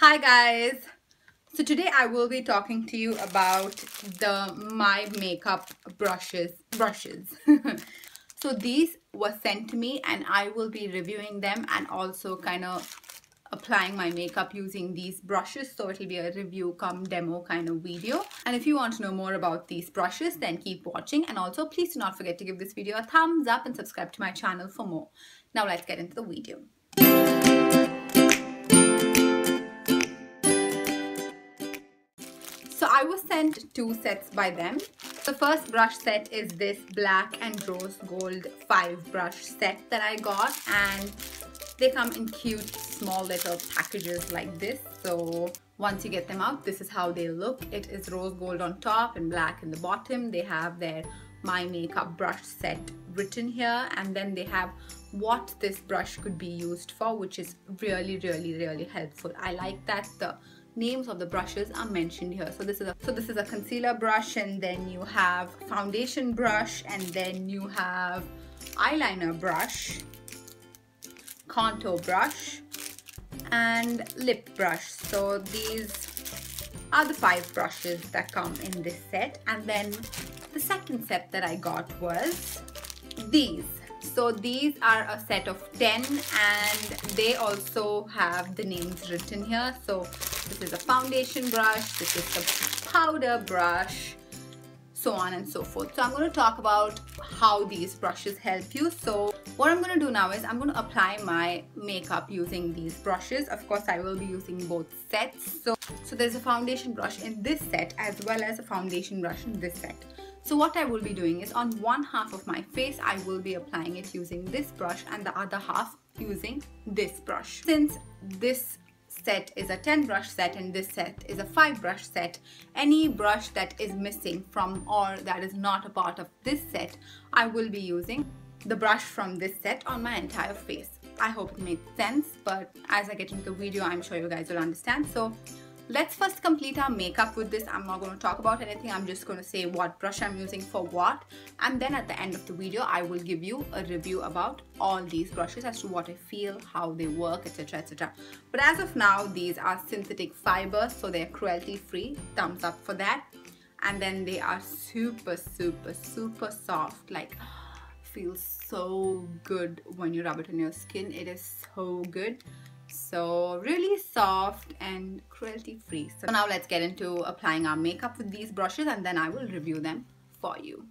Hi guys! So today I will be talking to you about the My Makeup brushes. So these were sent to me and I will be reviewing them and also kind of applying my makeup using these brushes. So it'll be a review come demo kind of video. And if you want to know more about these brushes, then keep watching. And also please do not forget to give this video a thumbs up and subscribe to my channel for more. Now let's get into the video. So I was sent 2 sets by them. The first brush set is this black and rose gold 5 brush set that I got, and they come in cute small little packages like this. So once you get them out, this is how they look. It is rose gold on top and black in the bottom. They have their My Makeup brush set written here, and then they have what this brush could be used for, which is really helpful. I like that the names of the brushes are mentioned here. So this is a concealer brush, and then you have foundation brush, and then you have eyeliner brush, contour brush, and lip brush. So these are the 5 brushes that come in this set. And then the second set that I got was these. So these are a set of 10 and they also have the names written here. So this is a foundation brush, this is the powder brush, so on and so forth. So I'm going to talk about how these brushes help you. So what I'm going to do now is I'm going to apply my makeup using these brushes. Of course, I will be using both sets. So there's a foundation brush in this set as well as a foundation brush in this set. So what I will be doing is on one half of my face, I will be applying it using this brush and the other half using this brush. Since this set is a 10 brush set and this set is a 5 brush set, any brush that is missing from or that is not a part of this set, I will be using the brush from this set on my entire face. I hope it makes sense, but as I get into the video, I'm sure you guys will understand. So let's first complete our makeup with this. I'm not going to talk about anything. I'm just going to say what brush I'm using for what. And then at the end of the video, I will give you a review about all these brushes as to what I feel, how they work, etc, etc. But as of now, these are synthetic fibers, so they're cruelty free. Thumbs up for that. And then they are super soft. Like, feels so good when you rub it on your skin. It is so good. So really soft and cruelty free. So now let's get into applying our makeup with these brushes and then I will review them for you.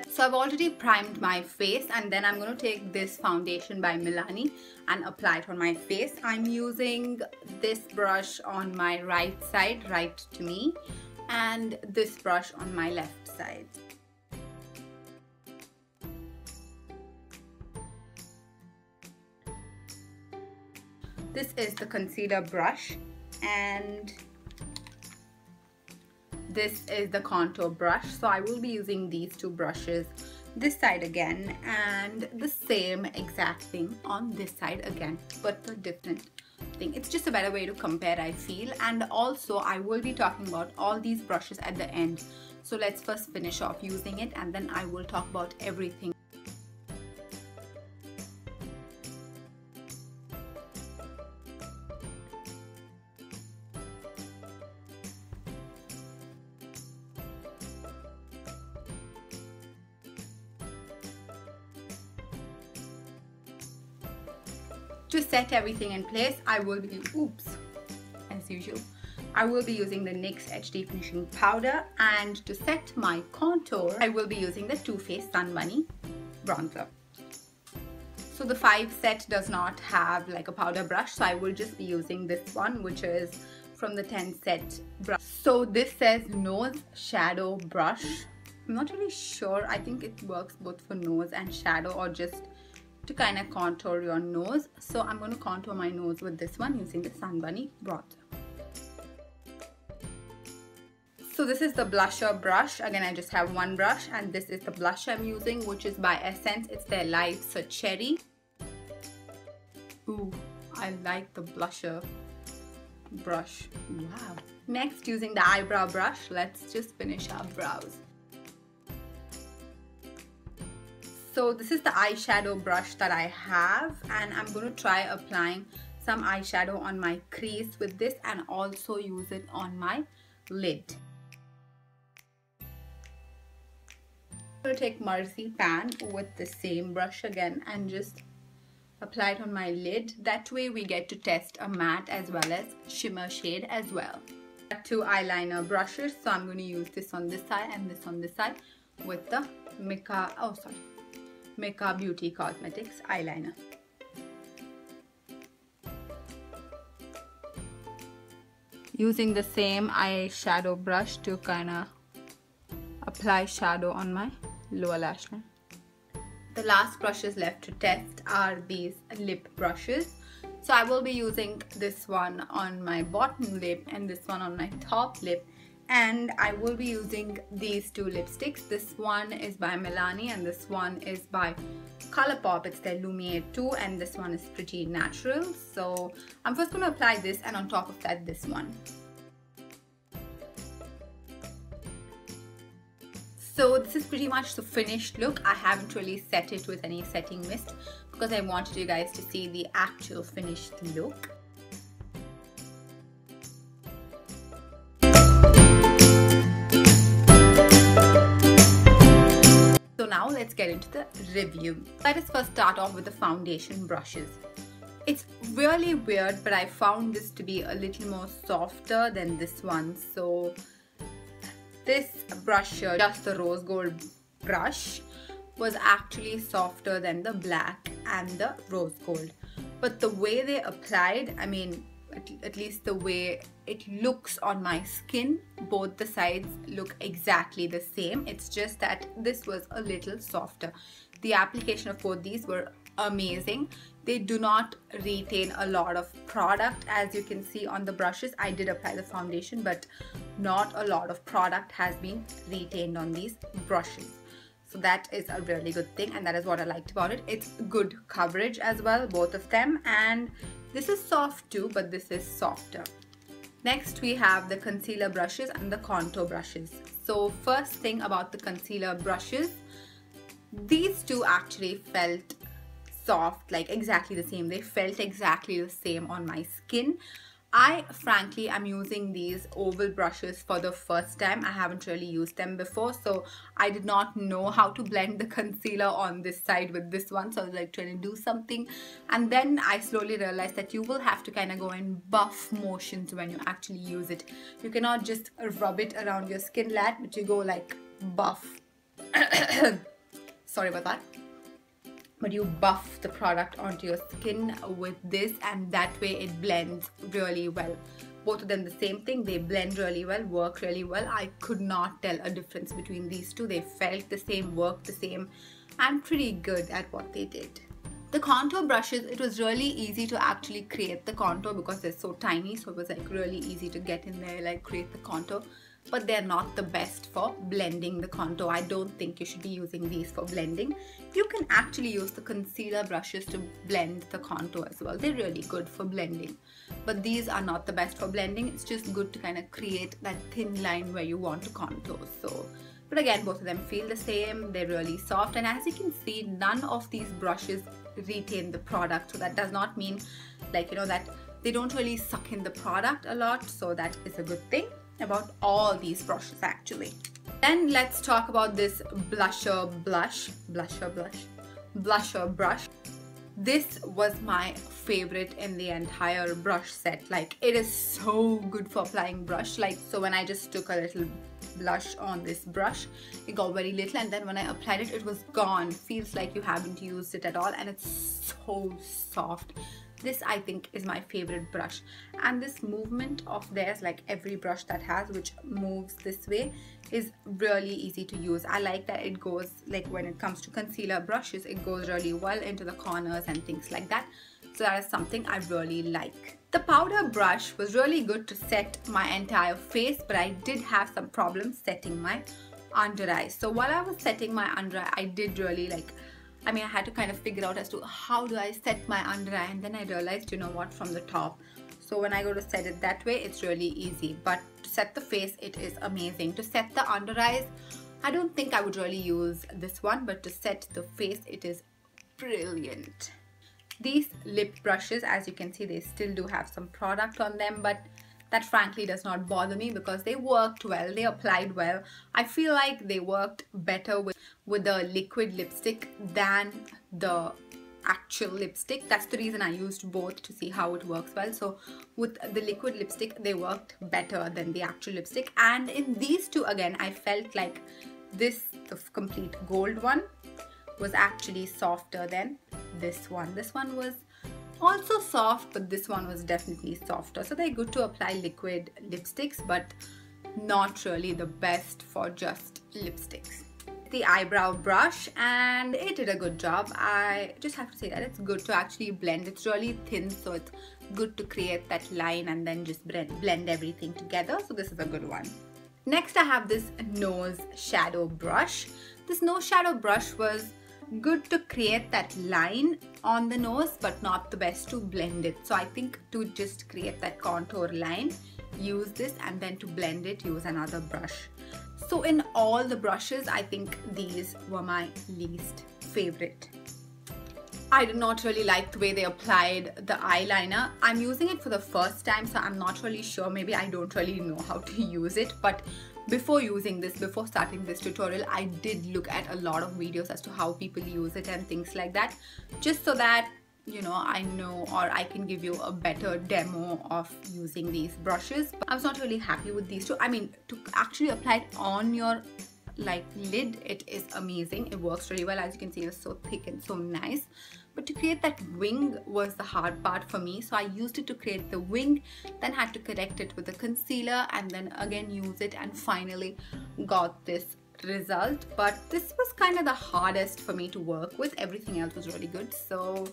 So I've already primed my face and then I'm going to take this foundation by Milani and apply it on my face. I'm using this brush on my right side, right to me, and this brush on my left side. This is the concealer brush and this is the contour brush. So I will be using these 2 brushes this side again and the same exact thing on this side again, but a different thing. It's just a better way to compare, I feel. And also I will be talking about all these brushes at the end. So let's first finish off using it and then I will talk about everything. To set everything in place, I will be, as usual, I will be using the NYX HD Finishing Powder, and to set my contour, I will be using the Too Faced Sun Bunny bronzer. So the 5 set does not have like a powder brush, so I will just be using this one, which is from the 10 set brush. So this says nose shadow brush. I'm not really sure. I think it works both for nose and shadow or just to kind of contour your nose. So I'm going to contour my nose with this one using the Sun Bunny bronzer. So this is the blusher brush. Again, I just have one brush and this is the blush I'm using, which is by Essence. It's their Life's a Cherry. Ooh, I like the blusher brush. Wow. Next, using the eyebrow brush, let's just finish our brows. So this is the eyeshadow brush that I have, and I'm going to try applying some eyeshadow on my crease with this and also use it on my lid. I'm going to take Marzipan with the same brush again and just apply it on my lid. That way we get to test a matte as well as shimmer shade as well. Two eyeliner brushes, so I'm going to use this on this side and this on this side with the Mika Beauty Cosmetics eyeliner. Using the same eyeshadow brush to kind of apply shadow on my lower lash line. The last brushes left to test are these lip brushes. So I will be using this one on my bottom lip and this one on my top lip. And I will be using these two lipsticks. This one is by Milani and this one is by Colourpop. It's their Lumiere 2 and this one is Pretty Natural. So I'm first going to apply this and on top of that this one. So this is pretty much the finished look. I haven't really set it with any setting mist because I wanted you guys to see the actual finished look. So now let's get into the review. Let us first start off with the foundation brushes. It's really weird, but I found this to be a little more softer than this one. So this brush here, just the rose gold brush, was actually softer than the black and the rose gold. But the way they applied, I mean, at least the way it looks on my skin, both the sides look exactly the same. It's just that this was a little softer. The application of both these were amazing. They do not retain a lot of product, as you can see on the brushes. I did apply the foundation, but not a lot of product has been retained on these brushes. So that is a really good thing, and that is what I liked about it. It's good coverage as well, both of them, and this is soft too, but this is softer. Next we have the concealer brushes and the contour brushes. So first thing about the concealer brushes, these two actually felt soft, like exactly the same. They felt exactly the same on my skin. I frankly am using these oval brushes for the first time. I haven't really used them before, so I did not know how to blend the concealer on this side with this one. So I was like trying to do something, and then I slowly realized that you will have to kind of go in buff motions when you actually use it. You cannot just rub it around your skin lat, but you go like buff. Sorry about that. But you buff the product onto your skin with this, and that way it blends really well. Both of them the same thing, they blend really well, work really well. I could not tell a difference between these two. They felt the same, worked the same, and pretty good at what they did. The contour brushes, it was really easy to actually create the contour because they're so tiny, so it was like really easy to get in there, like create the contour. But they're not the best for blending the contour. I don't think you should be using these for blending. You can actually use the concealer brushes to blend the contour as well. They're really good for blending, but these are not the best for blending. It's just good to kind of create that thin line where you want to contour. So, but again, both of them feel the same. They're really soft, and as you can see, none of these brushes retain the product. So that does not mean, like, you know, that they don't really suck in the product a lot. So that is a good thing about all these brushes actually. Then let's talk about this blusher brush. This was my favorite in the entire brush set. Like, it is so good for applying brush. Like, so when I just took a little blush on this brush, it got very little, and then when I applied it, it was gone. Feels like you haven't used it at all, and it's so soft. This, I think, is my favorite brush, and this movement of theirs, like every brush that has, which moves this way, is really easy to use. I like that it goes, like when it comes to concealer brushes, it goes really well into the corners and things like that. So that is something I really like. The powder brush was really good to set my entire face, but I did have some problems setting my under eyes. So while I was setting my under eye, I did really I had to kind of figure out as to how do I set my under eye, and then I realized, you know what, from the top. So when I go to set it that way, it's really easy, but to set the face, it is amazing. To set the under eyes, I don't think I would really use this one, but to set the face, it is brilliant. These lip brushes, as you can see, they still do have some product on them, but that frankly does not bother me because they worked well, they applied well. I feel like they worked better with the liquid lipstick than the actual lipstick. That's the reason I used both, to see how it works well. So with the liquid lipstick, they worked better than the actual lipstick. And in these two, again, I felt like this, the complete gold one, was actually softer than this one. This one was also soft, but this one was definitely softer. So they're good to apply liquid lipsticks, but not really the best for just lipsticks. The eyebrow brush, and it did a good job. I just have to say that it's good to actually blend. It's really thin, so it's good to create that line and then just blend everything together. So this is a good one. Next, I have this nose shadow brush. This nose shadow brush was good to create that line on the nose, but not the best to blend it. So I think to just create that contour line, use this, and then to blend it, use another brush. So in all the brushes, I think these were my least favorite. I did not really like the way they applied the eyeliner. I'm using it for the first time, so I'm not really sure. Maybe I don't really know how to use it, but before using this, before starting this tutorial, I did look at a lot of videos as to how people use it and things like that, just so that, you know, I know, or I can give you a better demo of using these brushes. But I was not really happy with these two. I mean, to actually apply it on your like lid, it is amazing. It works really well. As you can see, it's so thick and so nice. But to create that wing was the hard part for me. So I used it to create the wing, then had to correct it with the concealer, and then again use it, and finally got this result. But this was kind of the hardest for me to work with. Everything else was really good. So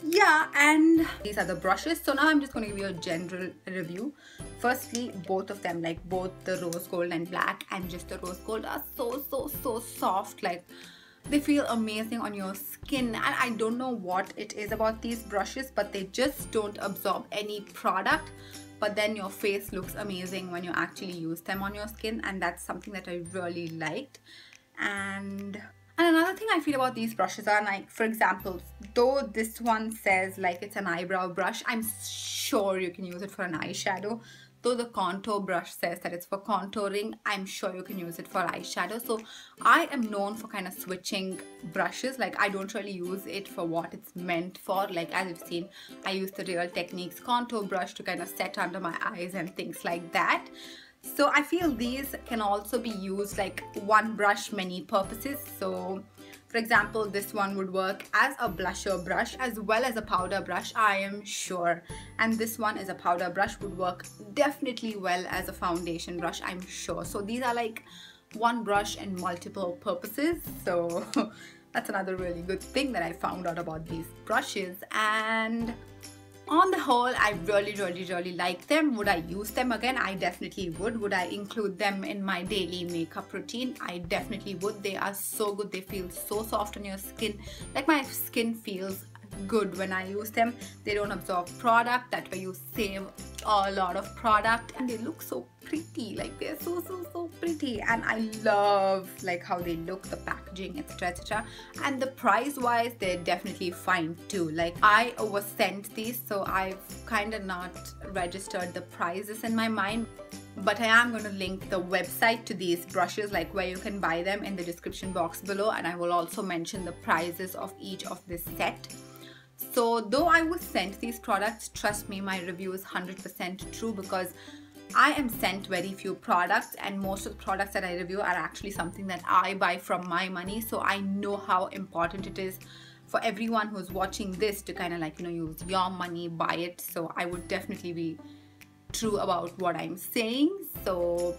yeah, and these are the brushes. So now I'm just going to give you a general review. Firstly, both of them, like both the rose gold and black and just the rose gold, are so soft. Like, they feel amazing on your skin, and I don't know what it is about these brushes, but they just don't absorb any product, but then your face looks amazing when you actually use them on your skin, and that's something that I really liked. And another thing I feel about these brushes are, like, for example, though this one says like it's an eyebrow brush, I'm sure you can use it for an eyeshadow. Though the contour brush says that it's for contouring, I'm sure you can use it for eyeshadow. So I am known for kind of switching brushes. Like, I don't really use it for what it's meant for. Like, as you've seen, I use the Real Techniques contour brush to kind of set under my eyes and things like that. So I feel these can also be used like one brush, many purposes. So for example, this one would work as a blusher brush as well as a powder brush, I am sure. And this one is a powder brush, would work definitely well as a foundation brush, I'm sure. So these are like one brush and multiple purposes. So that's another really good thing that I found out about these brushes. And on the whole, I really like them. Would I use them again? I definitely would. Would I include them in my daily makeup routine? I definitely would. They are so good. They feel so soft on your skin. Like, my skin feels good when I use them. They don't absorb product. That way you save a lot of product, and they look so pretty. Like, they're so pretty, and I love like how they look, the packaging, etc. And the price wise, they're definitely fine too. Like, I was sent these, so I've kind of not registered the prices in my mind, but I am going to link the website to these brushes, like where you can buy them, in the description box below, and I will also mention the prices of each of this set. So though I was sent these products, trust me, my review is 100% true, because I am sent very few products, and most of the products that I review are actually something that I buy from my money. So I know how important it is for everyone who's watching this to kind of like, you know, use your money, buy it. So I would definitely be true about what I'm saying. So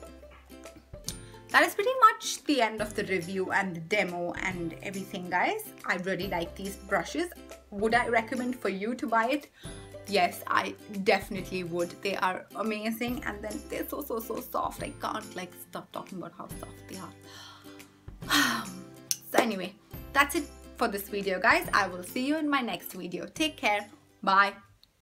that is pretty much the end of the review and the demo and everything, guys. I really like these brushes. Would I recommend for you to buy it? Yes, I definitely would. They are amazing, and then they're so soft. I can't like stop talking about how soft they are. So anyway, that's it for this video, guys. I will see you in my next video. Take care. Bye.